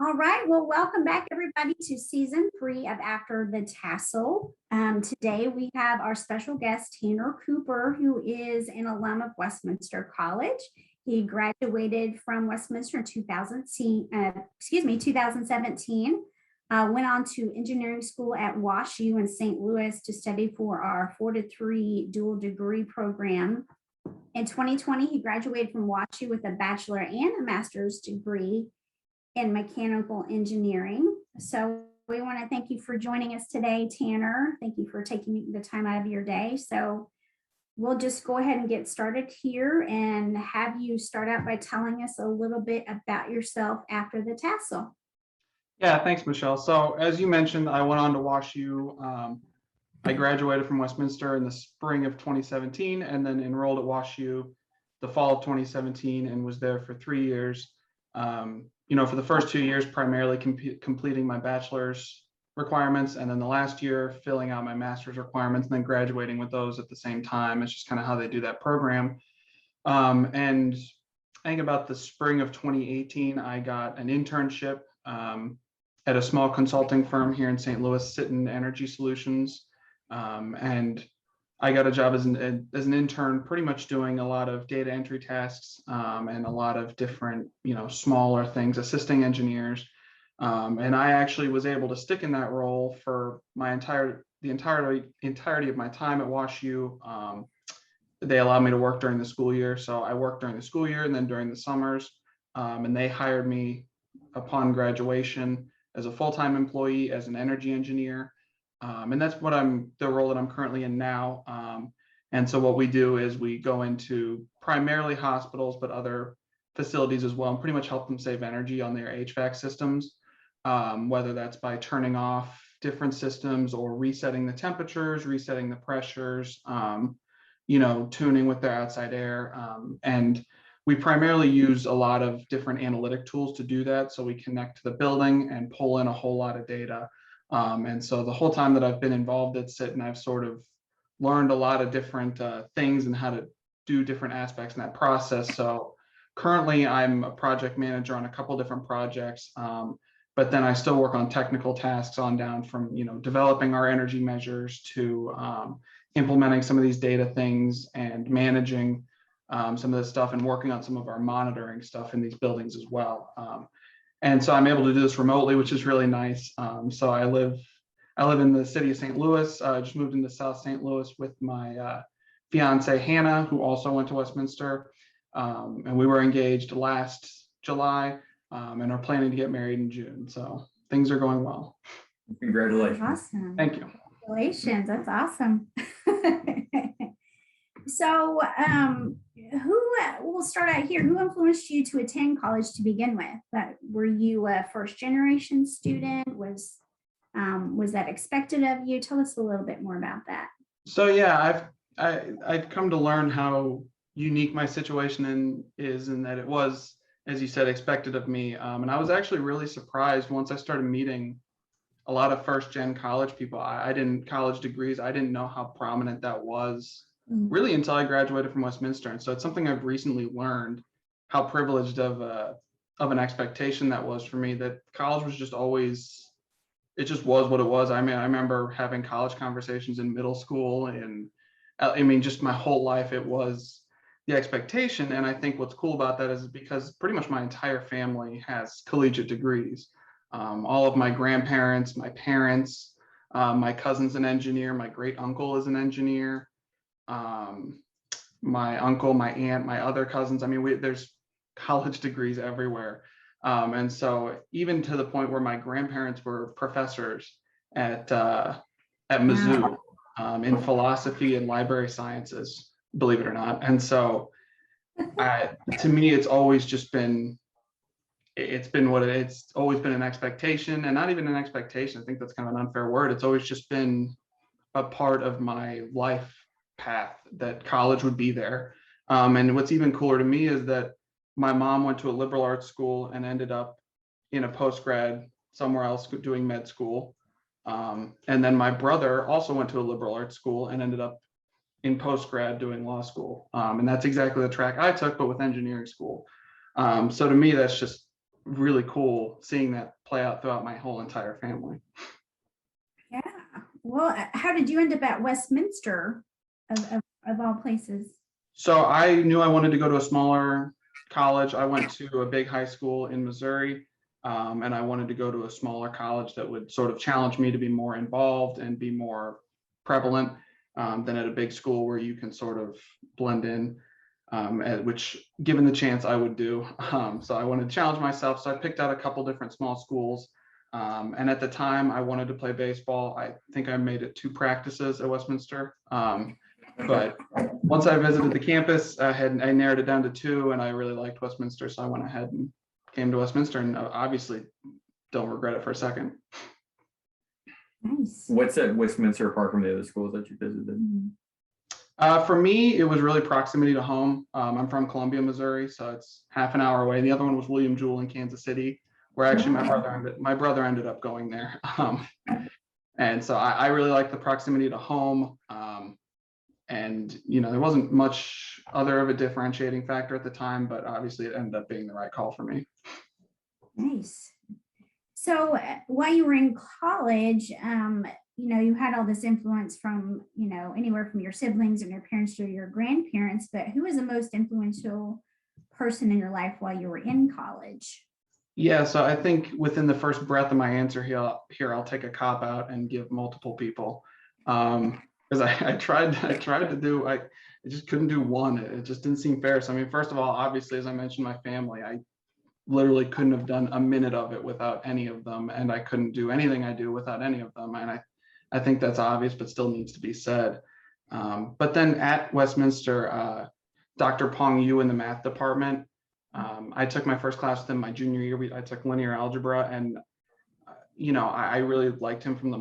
All right, well, welcome back everybody to season 3 of After the Tassel. Today we have our special guest, Tanner Cooper, who is an alum of Westminster College. He graduated from Westminster in 2017, went on to engineering school at WashU in St. Louis to study for our 4-3 dual degree program. In 2020, he graduated from WashU with a bachelor and a master's degree in mechanical engineering. So we want to thank you for joining us today, Tanner. Thank you for taking the time out of your day. So we'll just go ahead and get started here and have you start out by telling us a little bit about yourself after the tassel. Yeah, thanks, Michelle. So as you mentioned, I went on to WashU. I graduated from Westminster in the spring of 2017 and then enrolled at WashU the fall of 2017 and was there for 3 years. For the first 2 years, primarily completing my bachelor's requirements, and then the last year filling out my master's requirements and then graduating with those at the same time. It's just kind of how they do that program. And I think about the spring of 2018, I got an internship at a small consulting firm here in St. Louis, Sitten Energy Solutions. And I got a job as an intern, pretty much doing a lot of data entry tasks and a lot of different, smaller things, assisting engineers. And I actually was able to stick in that role for the entirety of my time at WashU. They allowed me to work during the school year. So I worked during the school year and then during the summers. And they hired me upon graduation as a full-time employee, as an energy engineer. And that's the role that I'm currently in now. And so what we do is we go into primarily hospitals, but other facilities as well, and pretty much help them save energy on their HVAC systems, whether that's by turning off different systems or resetting the temperatures, resetting the pressures, tuning with their outside air. And we primarily use a lot of different analytic tools to do that. So we connect to the building and pull in a whole lot of data. And so the whole time that I've been involved at Sitten, I've sort of learned a lot of different things and how to do different aspects in that process. So currently I'm a project manager on a couple different projects, but then I still work on technical tasks on down from, developing our energy measures to implementing some of these data things and managing some of this stuff and working on some of our monitoring stuff in these buildings as well. And so I'm able to do this remotely, which is really nice. So I live in the city of St. Louis. I just moved into South St. Louis with my fiance, Hannah, who also went to Westminster. And we were engaged last July and are planning to get married in June. So things are going well. Congratulations. Awesome. Thank you. Congratulations. That's awesome. So we'll start out here. Who influenced you to attend college to begin with? Were you a first generation student? Was that expected of you? Tell us a little bit more about that. So yeah, I've come to learn how unique my situation is, and that it was, as you said, expected of me. And I was actually really surprised once I started meeting a lot of first gen college people. I didn't college degrees. I didn't know how prominent that was really until I graduated from Westminster. And so it's something I've recently learned, how privileged of an expectation that was for me, that college was just always, it just was what it was. I mean, I remember having college conversations in middle school, and just my whole life, it was the expectation. And I think what's cool about that is because pretty much my entire family has collegiate degrees. All of my grandparents, my parents, my cousin's an engineer, my great uncle is an engineer. My uncle, my aunt, my other cousins. I mean, there's college degrees everywhere. And so even to the point where my grandparents were professors at Mizzou in philosophy and library sciences, believe it or not. And so to me, it's always just been, it's always been an expectation, and not even an expectation. I think that's kind of an unfair word. It's always just been a part of my life path that college would be there. And what's even cooler to me is that my mom went to a liberal arts school and ended up in a post-grad somewhere else doing med school. And then my brother also went to a liberal arts school and ended up in post-grad doing law school. And that's exactly the track I took, but with engineering school. So to me, that's just really cool seeing that play out throughout my whole entire family. Yeah. Well, how did you end up at Westminster of all places? So I knew I wanted to go to a smaller college. I went to a big high school in Missouri, and I wanted to go to a smaller college that would sort of challenge me to be more involved and be more prevalent than at a big school where you can sort of blend in, which given the chance I would do. So I wanted to challenge myself. So I picked out a couple different small schools. And at the time I wanted to play baseball. I think I made it 2 practices at Westminster. But once I visited the campus, I narrowed it down to 2, and I really liked Westminster. So I went ahead and came to Westminster, and obviously don't regret it for a second. Nice. What's at Westminster apart from the other schools that you visited? For me, it was really proximity to home. I'm from Columbia, Missouri, so it's half an hour away. The other one was William Jewell in Kansas City, where actually my brother ended up going there. And so I really like the proximity to home. And, there wasn't much other of a differentiating factor at the time, but obviously it ended up being the right call for me. Nice. So while you were in college, you had all this influence from, anywhere from your siblings and your parents to your grandparents, but who was the most influential person in your life while you were in college? Yeah, so I think within the first breath of my answer here, I'll take a cop out and give multiple people. Because I tried to do, I just couldn't do one. It just didn't seem fair. So I mean, first of all, obviously, as I mentioned, my family, I literally couldn't have done a minute of it without any of them, and I couldn't do anything I do without any of them. And I think that's obvious, but still needs to be said. But then at Westminster, Dr. Pong Yu in the math department, I took my first class with him my junior year. I took linear algebra, and I really liked him from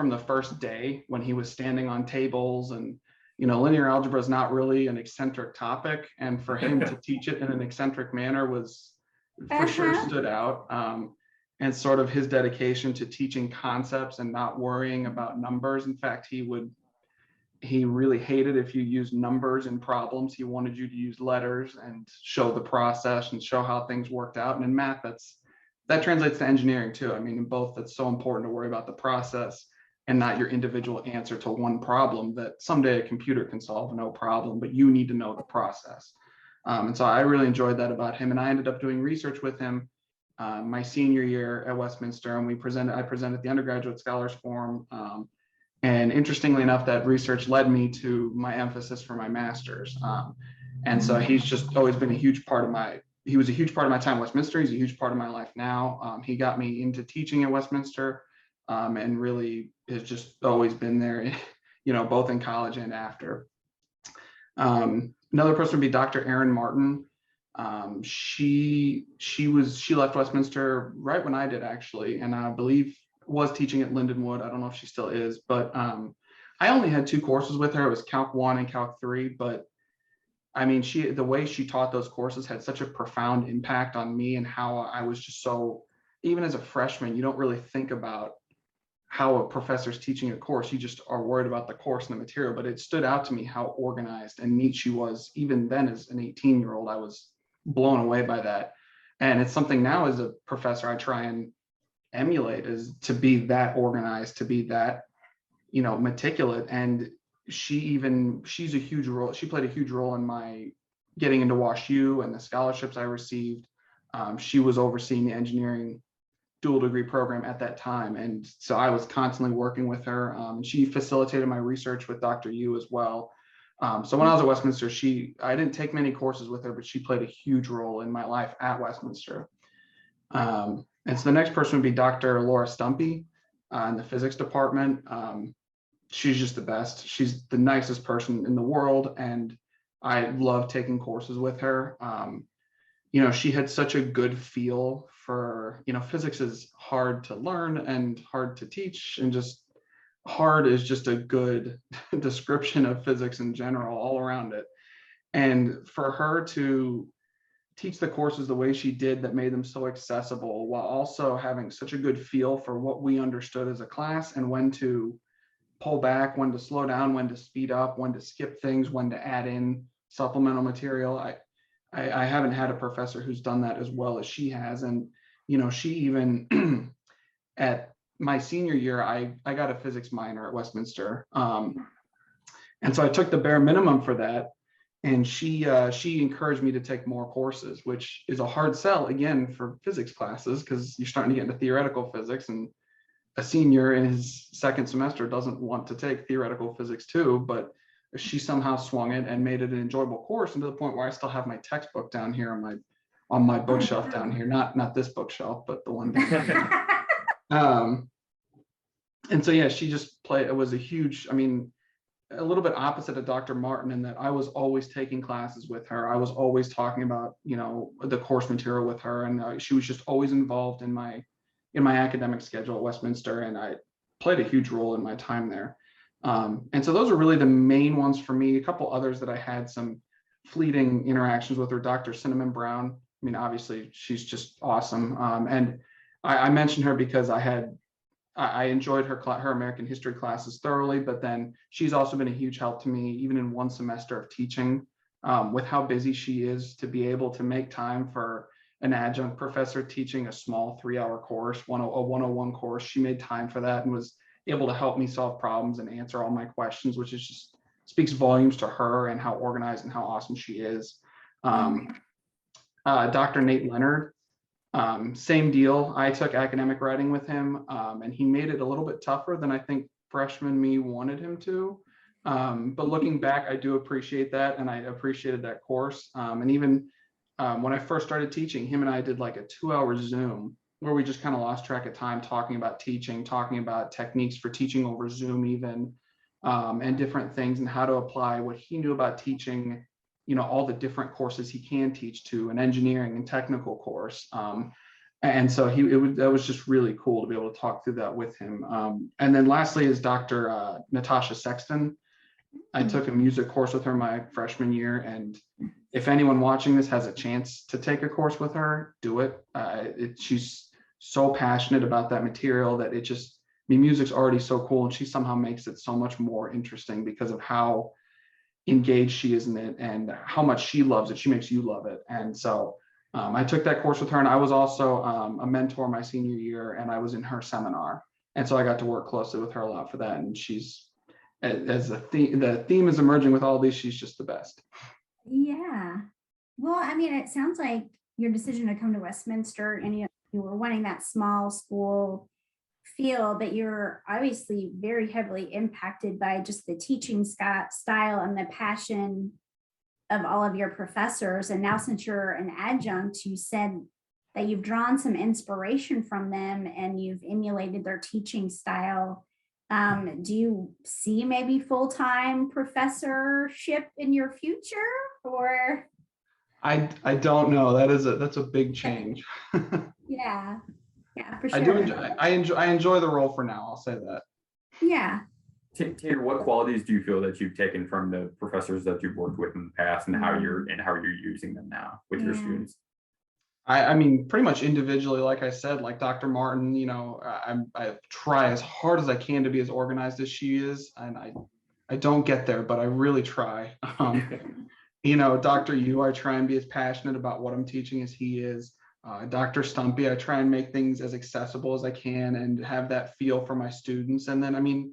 the first day when he was standing on tables. And linear algebra is not really an eccentric topic, and for him to teach it in an eccentric manner was for sure stood out. And sort of his dedication to teaching concepts and not worrying about numbers. In fact, he really hated if you used numbers in problems. He wanted you to use letters and show the process and show how things worked out. And in math, that translates to engineering too. I mean, in both, it's so important to worry about the process and not your individual answer to one problem that someday a computer can solve, no problem, but you need to know the process. And so I really enjoyed that about him. And I ended up doing research with him my senior year at Westminster, and I presented the undergraduate scholars forum. And interestingly enough, that research led me to my emphasis for my master's. And so he's just always been he was a huge part of my time at Westminster. He's a huge part of my life now. He got me into teaching at Westminster, and really has just always been there, both in college and after. Another person would be Dr. Erin Martin. She left Westminster right when I did, actually, and I believe was teaching at Lindenwood. I don't know if she still is, but I only had 2 courses with her. It was Calc 1 and Calc 3, but I mean, the way she taught those courses had such a profound impact on me, and how I was just even as a freshman, you don't really think about how a professor's teaching a course. You just are worried about the course and the material, but it stood out to me how organized and neat she was. Even then, as an 18-year-old, I was blown away by that. And it's something now as a professor I try and emulate, is to be that organized, to be that meticulous. And she's a huge role. She played a huge role in my getting into WashU and the scholarships I received. She was overseeing the engineering dual degree program at that time, and so I was constantly working with her. She facilitated my research with Dr. Yu as well. So when I was at Westminster, I didn't take many courses with her, but she played a huge role in my life at Westminster. And so the next person would be Dr. Laura Stumpy in the physics department. She's just the best. She's the nicest person in the world, and I love taking courses with her. She had such a good feel for, physics is hard to learn and hard to teach, and just hard is just a good description of physics in general, all around it. And for her to teach the courses the way she did, that made them so accessible, while also having such a good feel for what we understood as a class, and when to pull back, when to slow down, when to speed up, when to skip things, when to add in supplemental material. I haven't had a professor who's done that as well as she has. And, you know, she even at my senior year, I got a physics minor at Westminster. And so I took the bare minimum for that. And she encouraged me to take more courses, which is a hard sell again for physics classes, because you're starting to get into theoretical physics, and a senior in his second semester doesn't want to take theoretical physics too. But she somehow swung it and made it an enjoyable course, and to the point where I still have my textbook down here on my bookshelf down here, not this bookshelf, but the one down here. And so yeah, she just it was a huge, I mean, a little bit opposite of Dr. Martin, in that I was always taking classes with her. I was always talking about, you know, the course material with her, and she was just always involved in my academic schedule at Westminster, and I played a huge role in my time there. And so those are really the main ones for me. A couple others that I had some fleeting interactions with her, Dr. Cinnamon Brown. I mean, obviously she's just awesome. And I mentioned her because I enjoyed her American history classes thoroughly, but then she's also been a huge help to me, even in one semester of teaching, with how busy she is, to be able to make time for an adjunct professor teaching a small 3-hour course, a 101 course. She made time for that and was able to help me solve problems and answer all my questions, which is just speaks volumes to her and how organized and how awesome she is. Dr. Nate Leonard, same deal. I took academic writing with him, and he made it a little bit tougher than I think freshman me wanted him to. But looking back, I do appreciate that, and I appreciated that course. And even when I first started teaching, him and I did like a 2-hour Zoom where we just kind of lost track of time, talking about teaching, talking about techniques for teaching over Zoom even, and different things, and how to apply what he knew about teaching, you know, all the different courses he can teach to an engineering and technical course. And so that was just really cool to be able to talk through that with him. And then lastly is Dr. Natasha Sexton. I took a music course with her my freshman year, and if anyone watching this has a chance to take a course with her, do it. She's so passionate about that material that it just, I mean, music's already so cool, and she somehow makes it so much more interesting because of how engaged she is in it and how much she loves it. She makes you love it. And so I took that course with her, and I was also a mentor my senior year, and I was in her seminar. And so I got to work closely with her a lot for that. And she's, as the theme is emerging with all these, she's just the best. Yeah. Well, I mean, it sounds like your decision to come to Westminster, and you were wanting that small school feel, but you're obviously very heavily impacted by just the teaching style and the passion of all of your professors. And now, since you're an adjunct, you said that you've drawn some inspiration from them and you've emulated their teaching style. Do you see maybe full-time professorship in your future, or? I don't know. That's a big change. Yeah, for I sure. I enjoy the role for now. I'll say that. Yeah. Tanner, what qualities do you feel that you've taken from the professors that you've worked with in the past, and how you're using them now with your students? I mean, pretty much individually, like I said, like Dr. Martin, you know, I try as hard as I can to be as organized as she is, and I don't get there, but I really try. You know, Dr. Yu, I try and be as passionate about what I'm teaching as he is. Dr. Stumpy, I try and make things as accessible as I can and have that feel for my students. And then, I mean,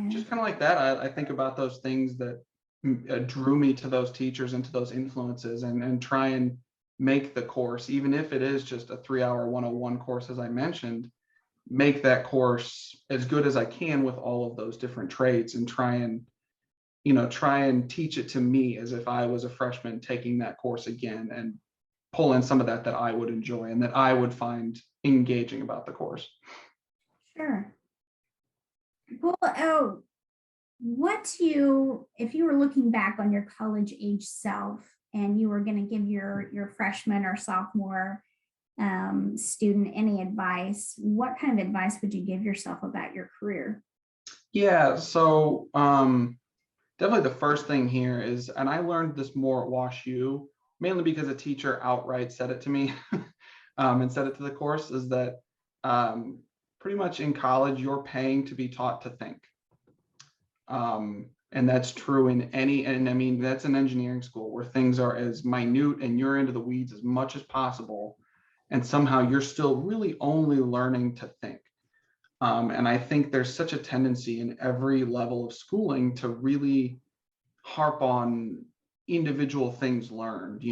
just kind of like that, I think about those things that drew me to those teachers and to those influences, and try and make the course, even if it is just a 3-hour 101 course, as I mentioned, make that course as good as I can with all of those different traits, and try and teach it to me as if I was a freshman taking that course again, and pull in some of that I would enjoy and that I would find engaging about the course. Sure. Well, if you were looking back on your college age self and you were going to give your freshman or sophomore student any advice, what kind of advice would you give yourself about your career? Yeah, so definitely the first thing here is, and I learned this more at WashU, mainly because a teacher outright said it to me and said it to the course, is that pretty much in college, you're paying to be taught to think. And that's true in any, and I mean, that's an engineering school where things are as minute and you're into the weeds as much as possible. And somehow you're still really only learning to think. And I think there's such a tendency in every level of schooling to really harp on individual things learned.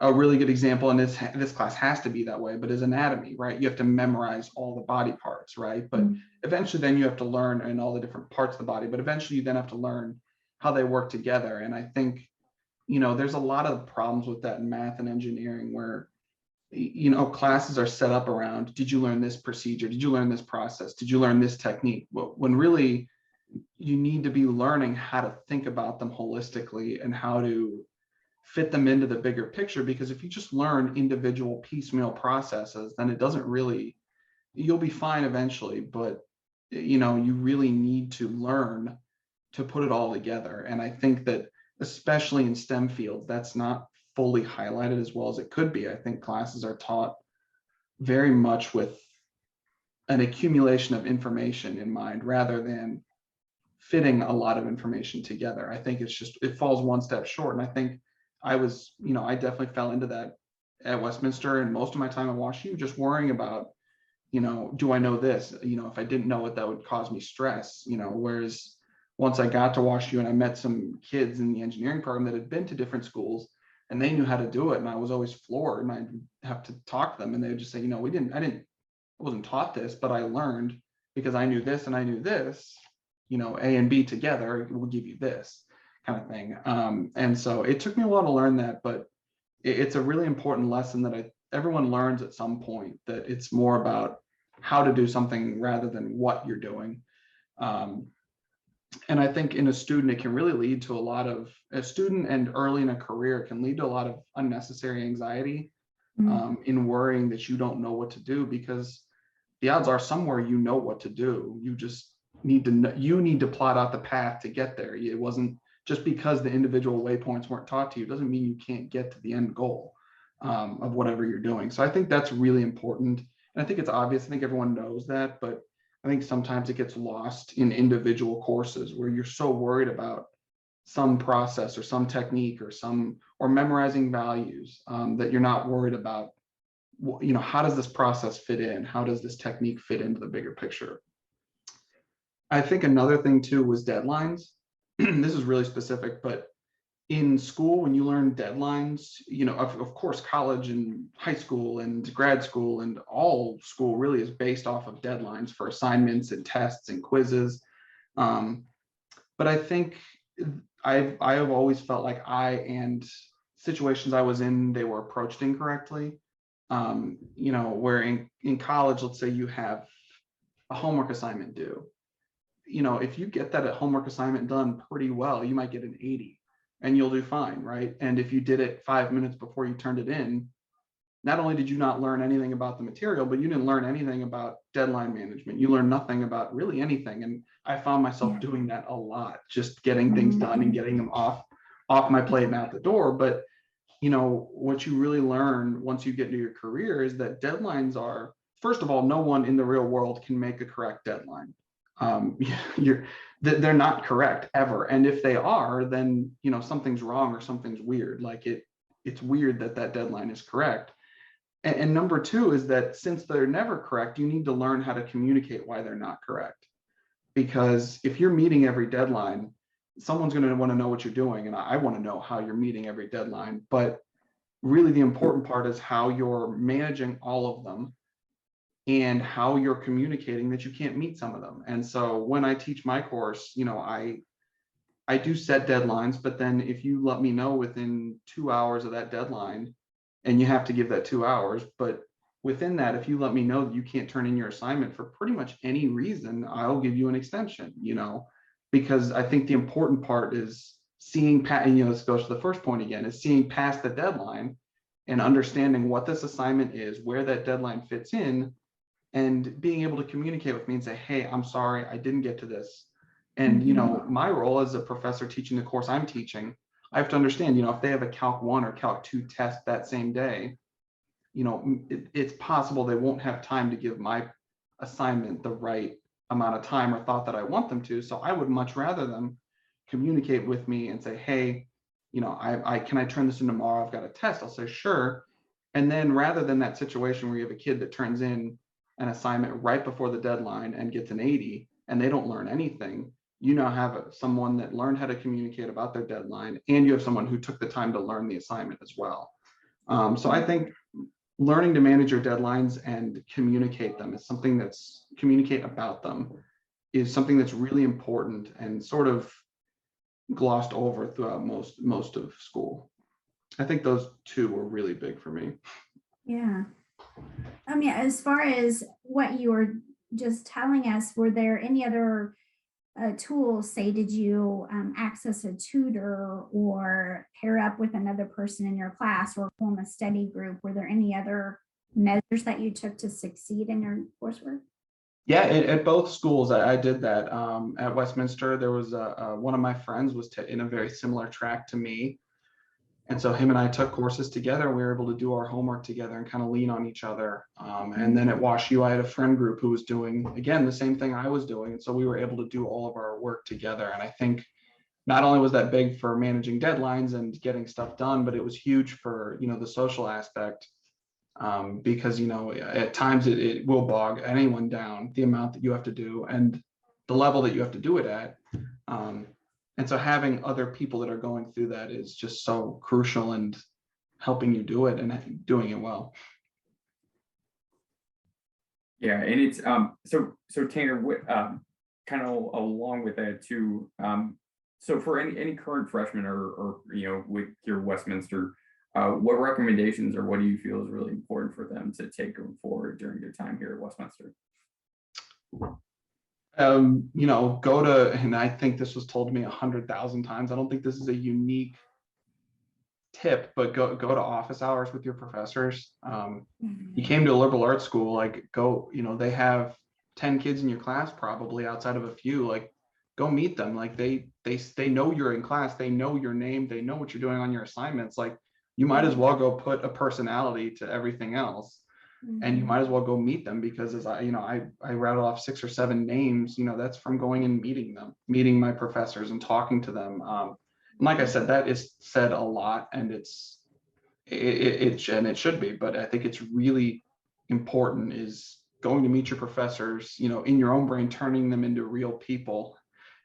A really good example, and this class has to be that way, but is anatomy, right? You have to memorize all the body parts, right? But eventually then you have to learn in all the different parts of the body, but eventually you then have to learn how they work together. And I think, there's a lot of problems with that in math and engineering where, classes are set up around, did you learn this procedure? Did you learn this process? Did you learn this technique? Well, when really you need to be learning how to think about them holistically and how to fit them into the bigger picture. Because if you just learn individual piecemeal processes, then it doesn't really, you'll be fine eventually, but you really need to learn to put it all together. And I think that especially in STEM fields, that's not fully highlighted as well as it could be. I think classes are taught very much with an accumulation of information in mind rather than fitting a lot of information together. I think it falls one step short. And I think I definitely fell into that at Westminster and most of my time at WashU, just worrying about, do I know this? If I didn't know it, that would cause me stress, whereas once I got to WashU and I met some kids in the engineering program that had been to different schools and they knew how to do it. And I was always floored and I'd have to talk to them and they would just say, I wasn't taught this, but I learned because I knew this and I knew this, A and B together will give you this kind of thing. And so it took me a while to learn that, but it's a really important lesson that everyone learns at some point, that it's more about how to do something rather than what you're doing. And I think in a student, it can really lead to a student and early in a career can lead to a lot of unnecessary anxiety in worrying that you don't know what to do, because the odds are somewhere you know what to do. You just need to plot out the path to get there. It wasn't just because the individual waypoints weren't taught to you, doesn't mean you can't get to the end goal of whatever you're doing. So I think that's really important. And I think it's obvious. I think everyone knows that, but I think sometimes it gets lost in individual courses where you're so worried about some process or some technique or memorizing values that you're not worried about, how does this process fit in? How does this technique fit into the bigger picture? I think another thing too was deadlines. This is really specific, but in school, when you learn deadlines, of course, college and high school and grad school and all school really is based off of deadlines for assignments and tests and quizzes. But I think I have always felt like and situations I was in, they were approached incorrectly. Where in college, let's say you have a homework assignment due. If you get that homework assignment done pretty well, you might get an 80 and you'll do fine, right? And if you did it 5 minutes before you turned it in, not only did you not learn anything about the material, but you didn't learn anything about deadline management. You learned nothing about really anything. And I found myself doing that a lot, just getting things done and getting them off my plate and out the door. But what you really learn once you get into your career is that deadlines are, first of all, no one in the real world can make a correct deadline. They're not correct ever. And if they are, then, something's wrong or something's weird. Like it's weird that deadline is correct. And number two is that since they're never correct, you need to learn how to communicate why they're not correct. Because if you're meeting every deadline, someone's going to want to know what you're doing. And I want to know how you're meeting every deadline. But really the important part is how you're managing all of them and how you're communicating that you can't meet some of them. And so when I teach my course, I do set deadlines, but then if you let me know within 2 hours of that deadline, and you have to give that 2 hours, but within that, if you let me know that you can't turn in your assignment for pretty much any reason, I'll give you an extension, because I think the important part is seeing past, this goes to the first point again, is seeing past the deadline and understanding what this assignment is, where that deadline fits in, and being able to communicate with me and say, hey, I'm sorry, I didn't get to this. And, my role as a professor teaching the course I'm teaching, I have to understand, if they have a Calc 1 or Calc 2 test that same day, it's possible they won't have time to give my assignment the right amount of time or thought that I want them to. So I would much rather them communicate with me and say, hey, you know, I can I turn this in tomorrow? I've got a test. I'll say, sure. And then rather than that situation where you have a kid that turns in an assignment right before the deadline and gets an 80 and they don't learn anything, you now have someone that learned how to communicate about their deadline, and you have someone who took the time to learn the assignment as well. So I think learning to manage your deadlines and communicate them is something that's communicate about them is something that's really important and sort of glossed over throughout most of school. I think those two were really big for me. Yeah. I mean, as far as what you were just telling us, were there any other tools? Say, did you access a tutor or pair up with another person in your class or form a study group? Were there any other measures that you took to succeed in your coursework? Yeah, at both schools, I did that. At Westminster, there was one of my friends was in a very similar track to me. And so him and I took courses together. We were able to do our homework together and kind of lean on each other. And then at WashU, I had a friend group who was doing, again, the same thing I was doing. And so we were able to do all of our work together. And I think not only was that big for managing deadlines and getting stuff done, but it was huge for, you know, the social aspect. Because, you know, at times it will bog anyone down, the amount that you have to do and the level that you have to do it at. And so having other people that are going through that is just so crucial and helping you do it and doing it well. Yeah, and it's so Tanner, kind of along with that too. So for any current freshmen or you know, with your Westminster, what recommendations or what do you feel is really important for them to take going forward during their time here at Westminster? You know, go to, and I think this was told to me 100,000 times. I don't think this is a unique tip, but go to office hours with your professors. You came to a liberal arts school, like go, you know, they have 10 kids in your class, probably outside of a few, like go meet them. Like they know you're in class, they know your name, they know what you're doing on your assignments. Like you might as well go put a personality to everything else. And you might as well go meet them, because as I rattle off 6 or 7 names, you know, that's from going and meeting my professors and talking to them. And like I said, that is said a lot, and it should be, but I think it's really important is going to meet your professors, you know, in your own brain, turning them into real people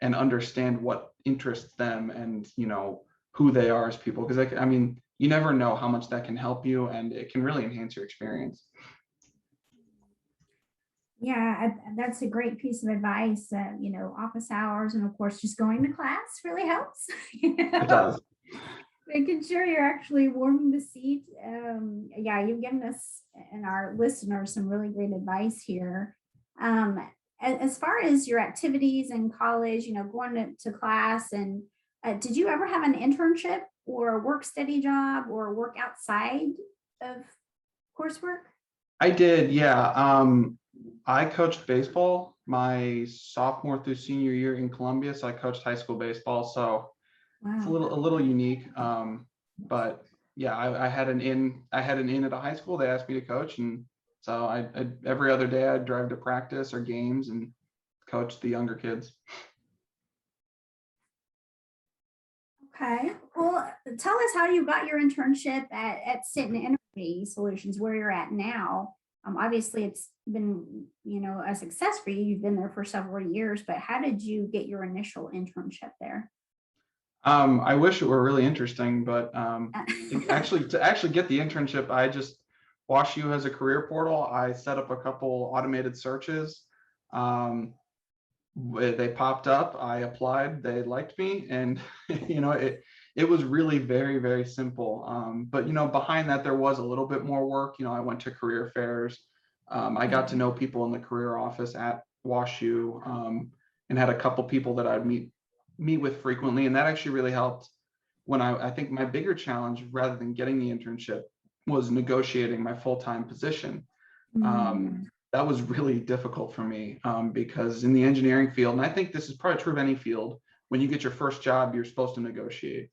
and understand what interests them and, you know, who they are as people. Because I mean, you never know how much that can help you, and it can really enhance your experience. Yeah, that's a great piece of advice. You know, office hours, and of course, just going to class really helps. It does. Making sure you're actually warming the seat. Yeah, you've given us and our listeners some really great advice here. As far as your activities in college, you know, going to class, and did you ever have an internship or a work study job or work outside of coursework? I did, yeah. I coached baseball my sophomore through senior year in Columbia, so I coached high school baseball. So it's a little unique, but yeah, I had an in at a high school. They asked me to coach, and so I every other day I'd drive to practice or games and coach the younger kids. Okay, well, tell us how you got your internship at Sit Energy Solutions, where you're at now. Obviously, it's been, you know, a success for you. You've been there for several years, but how did you get your initial internship there? I wish it were really interesting, but actually to get the internship, WashU has a career portal. I set up a couple automated searches. They popped up, I applied, they liked me, and you know, it was really very, very simple. But you know, behind that there was a little bit more work. You know, I went to career fairs. I got to know people in the career office at WashU, and had a couple people that I'd meet with frequently, and that actually really helped. When I think my bigger challenge, rather than getting the internship, was negotiating my full-time position. That was really difficult for me, because in the engineering field, and I think this is probably true of any field, when you get your first job, you're supposed to negotiate.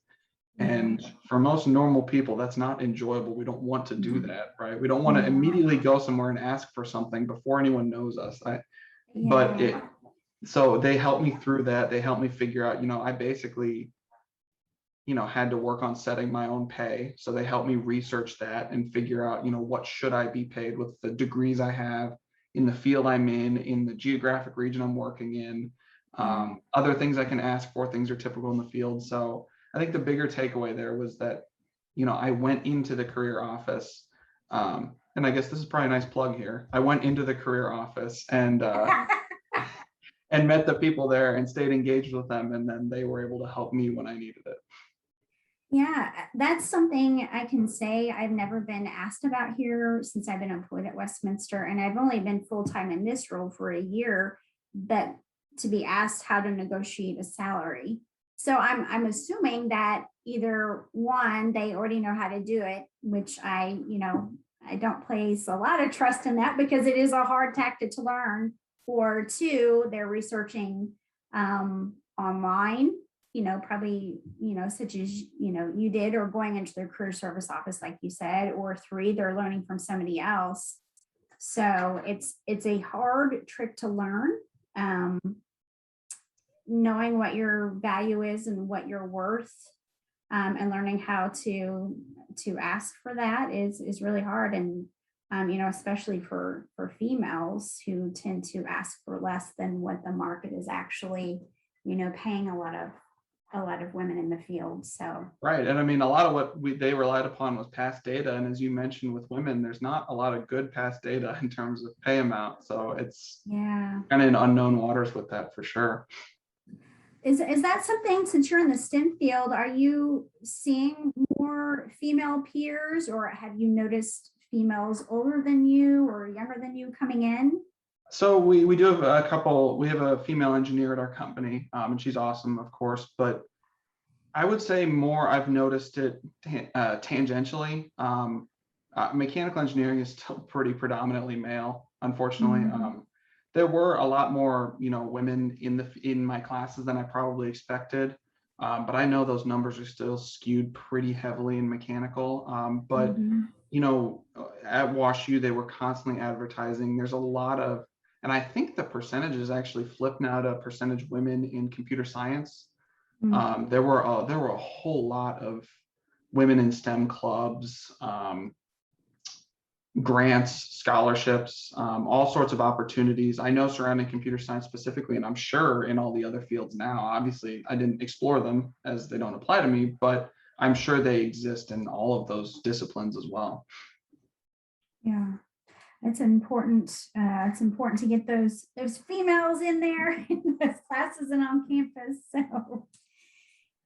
And for most normal people, that's not enjoyable. We don't want to do that, right? We don't want to immediately go somewhere and ask for something before anyone knows us. But So they helped me through that. They helped me figure out, I basically, had to work on setting my own pay. So they helped me research that and figure out, what should I be paid with the degrees I have in the field I'm in the geographic region I'm working in, other things I can ask for, things are typical in the field. So I think the bigger takeaway there was that, I went into the career office, and I guess this is probably a nice plug here. I went into the career office and and met the people there and stayed engaged with them, and then they were able to help me when I needed it. Yeah, that's something I can say I've never been asked about here since I've been employed at Westminster, and I've only been full-time in this role for a year, but to be asked how to negotiate a salary. So I'm assuming that either one, they already know how to do it, which I don't place a lot of trust in that because it is a hard tactic to learn, or two, they're researching online, probably, such as, you did, or going into their career service office, like you said, or three, they're learning from somebody else. So it's a hard trick to learn. Knowing what your value is and what you're worth, and learning how to ask for that is really hard. And, especially for females who tend to ask for less than what the market is actually, paying a lot of women in the field. So Right. And I mean, a lot of what they relied upon was past data. And as you mentioned with women, there's not a lot of good past data in terms of pay amount. So it's kind of in unknown waters with that for sure. Is that something, since you're in the STEM field, are you seeing more female peers, or have you noticed females older than you or younger than you coming in? So we do have a couple. We have a female engineer at our company, and she's awesome, of course. But I would say more, I've noticed it tangentially. Mechanical engineering is still pretty predominantly male, unfortunately. Mm-hmm. There were a lot more, women in my classes than I probably expected. But I know those numbers are still skewed pretty heavily in mechanical. But at WashU, they were constantly advertising. There's a lot of, and I think the percentages actually flipped now to percentage women in computer science. There were a whole lot of women in STEM clubs, grants, scholarships, all sorts of opportunities. I know surrounding computer science specifically, and I'm sure in all the other fields now. Obviously, I didn't explore them as they don't apply to me, but I'm sure they exist in all of those disciplines as well. Yeah, it's important. It's important to get those females in there in those classes and on campus. So.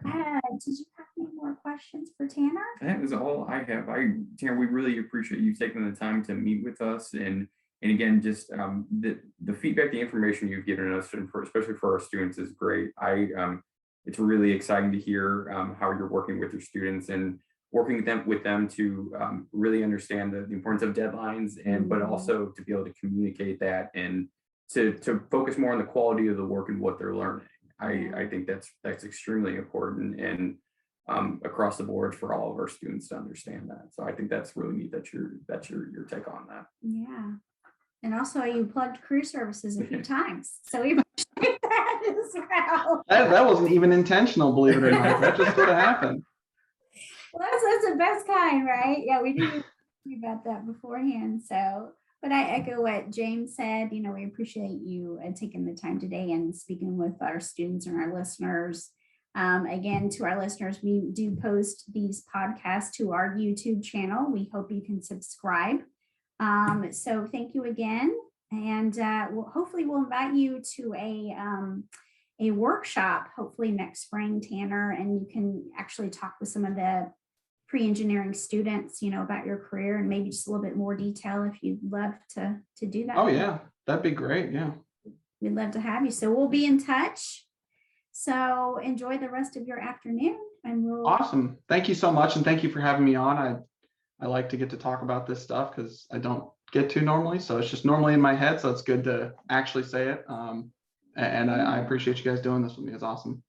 Did you have any more questions for Tanner? That is all I have. Tanner, we really appreciate you taking the time to meet with us, and again, just the feedback, the information you've given us, and especially for our students, is great. It's really exciting to hear how you're working with your students and working with them to really understand the importance of deadlines, and but also to be able to communicate that and to focus more on the quality of the work and what they're learning. I think that's extremely important, and across the board for all of our students to understand that. So I think that's really neat. That's your take on that. Yeah, and also you plugged career services a few times, so we appreciate that as well. That wasn't even intentional, believe it or not. That just sort of happened. Well, that's the best kind, right? Yeah, we didn't think about that beforehand. So. But I echo what James said. We appreciate you taking the time today and speaking with our students and our listeners. Again, to our listeners, we do post these podcasts to our YouTube channel. We hope you can subscribe. So thank you again. And hopefully we'll invite you to a workshop, hopefully next spring, Tanner, and you can actually talk with some of the pre-engineering students, about your career, and maybe just a little bit more detail if you'd love to do that. Oh yeah, that'd be great. Yeah, we'd love to have you. So we'll be in touch. So enjoy the rest of your afternoon, and we'll. Awesome. Thank you so much, and thank you for having me on. I like to get to talk about this stuff because I don't get to normally, so it's just normally in my head. So it's good to actually say it. And I appreciate you guys doing this with me. It's awesome.